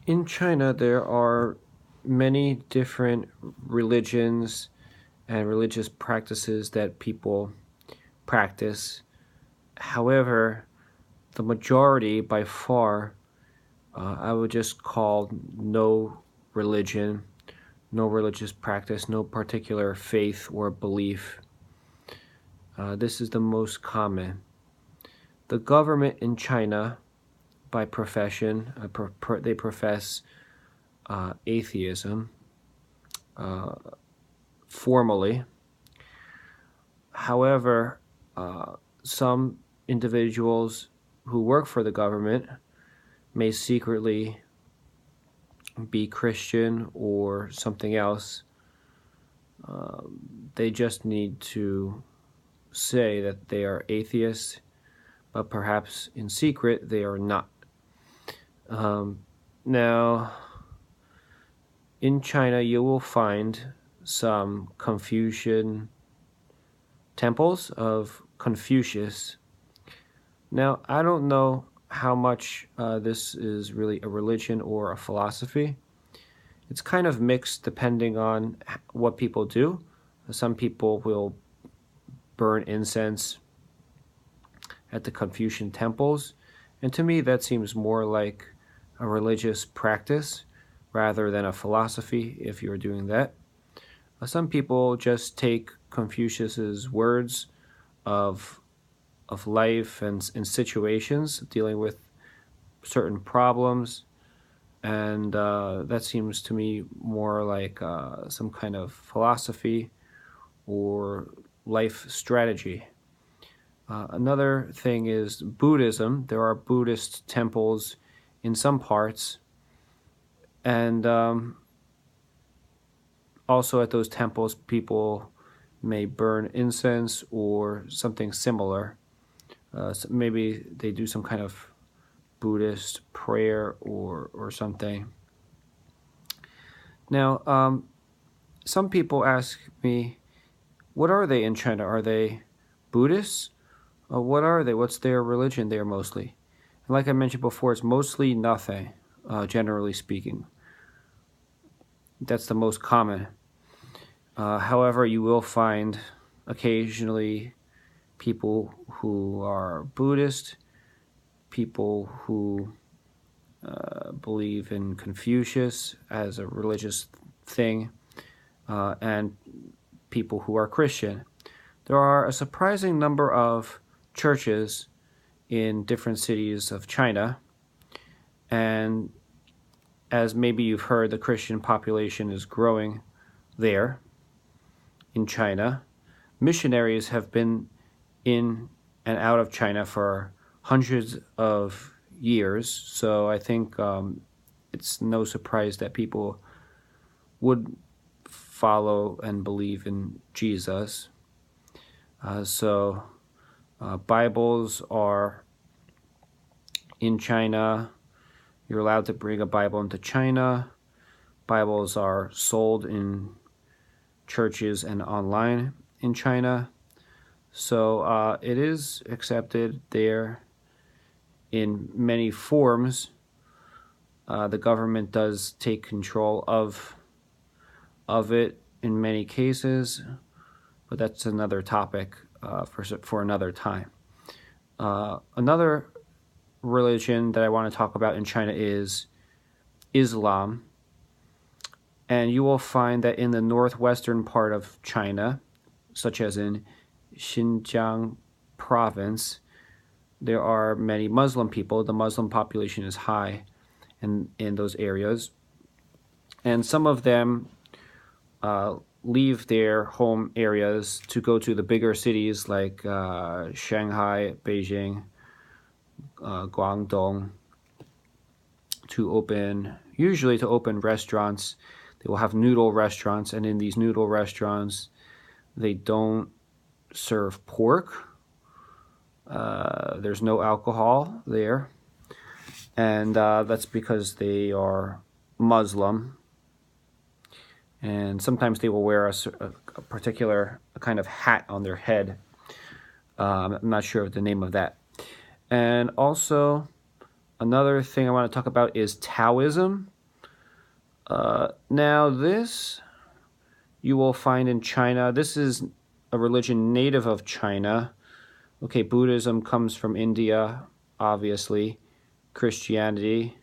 In China, there are many different religions and religious practices that people practice. However, the majority, by far, I would just call no religion, no religious practice, no particular faith or belief. This is the most common. The government in China, by profession, they profess atheism formally. However, some individuals who work for the government may secretly be Christian or something else. They just need to say that they are atheists, but perhaps in secret they are not. Now, in China, you will find some Confucian temples of Confucius. Now, I don't know how much this is really a religion or a philosophy. It's kind of mixed depending on what people do. Some people will burn incense at the Confucian temples, and to me that seems more like a religious practice rather than a philosophy if you're doing that. Some people just take Confucius's words of life and situations, dealing with certain problems, and that seems to me more like some kind of philosophy or life strategy. Another thing is Buddhism. There are Buddhist temples in some parts, and also at those temples people may burn incense or something similar. So maybe they do some kind of Buddhist prayer or something. Now, some people ask me, what are they in China? Are they Buddhists? What are they? What's their religion there mostly? And like I mentioned before, it's mostly nothing, generally speaking. That's the most common. However, you will find occasionally people who are Buddhist, people who believe in Confucius as a religious thing, and people who are Christian. There are a surprising number of churches in different cities of China, and as maybe you've heard, the Christian population is growing there in China. Missionaries have been in and out of China for hundreds of years, so I think it's no surprise that people would follow and believe in Jesus. So Bibles are in China. You're allowed to bring a Bible into China. Bibles are sold in churches and online in China. So it is accepted there in many forms. The government does take control of it in many cases, but that's another topic for another time. Another religion that I want to talk about in China is Islam. And you will find that in the northwestern part of China, such as in Xinjiang province, there are many Muslim people. The Muslim population is high in those areas. And some of them leave their home areas to go to the bigger cities like Shanghai, Beijing, Guangdong, usually to open restaurants. They will have noodle restaurants, and in these noodle restaurants, they don't serve pork. There's no alcohol there, and that's because they are Muslim. And sometimes they will wear a particular kind of hat on their head. I'm not sure of the name of that. And also, another thing I want to talk about is Taoism. Now this you will find in China. This is a religion native of China. Okay, Buddhism comes from India, obviously. Christianity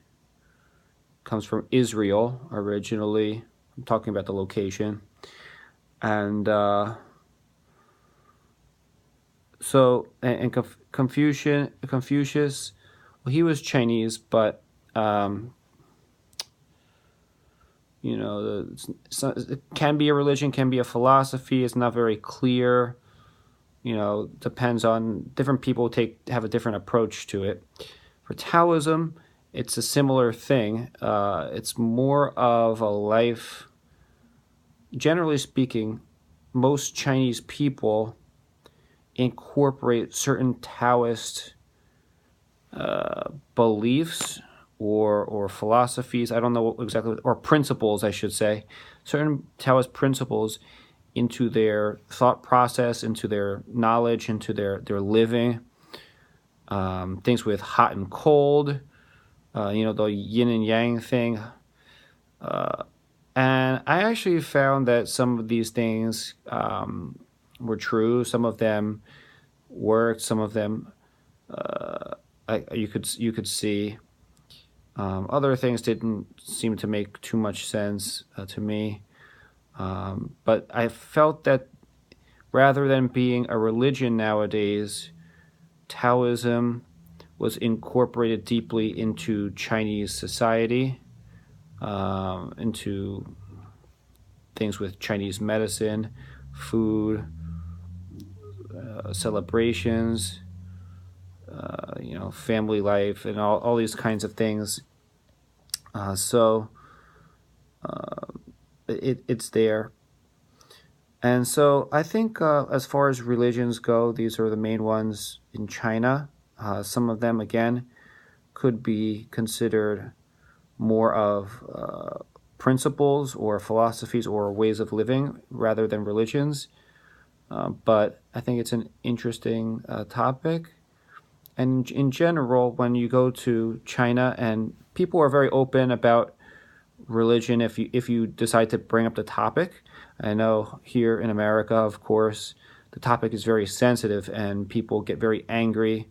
comes from Israel originally. I'm talking about the location. And Confucius, well, he was Chinese, but you know, it can be a religion, can be a philosophy. It's not very clear. You know, depends on different people have a different approach to it. For Taoism, it's a similar thing. It's more of a life. Generally speaking, most Chinese people incorporate certain Taoist beliefs or philosophies. I don't know exactly, or principles, I should say. Certain Taoist principles into their thought process, into their knowledge, into their living. Things with hot and cold, you know, the yin and yang thing. And I actually found that some of these things were true. Some of them worked. Some of them you could see. Other things didn't seem to make too much sense to me. But I felt that rather than being a religion nowadays, Taoism was incorporated deeply into Chinese society, into things with Chinese medicine, food, celebrations, you know, family life, and all these kinds of things. It's there. And so I think as far as religions go, these are the main ones in China. Some of them, again, could be considered more of principles or philosophies or ways of living rather than religions. But I think it's an interesting topic. And in general, when you go to China, and people are very open about religion if you decide to bring up the topic. I know here in America, of course, the topic is very sensitive and people get very angry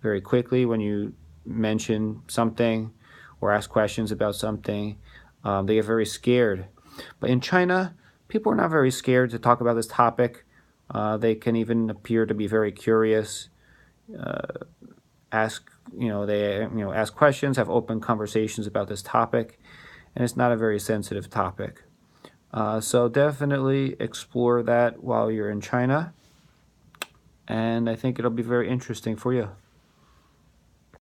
very quickly when you mention something or ask questions about something. They get very scared. But in China, people are not very scared to talk about this topic. They can even appear to be very curious, ask questions, have open conversations about this topic, and it's not a very sensitive topic. So definitely explore that while you're in China, and I think it'll be very interesting for you.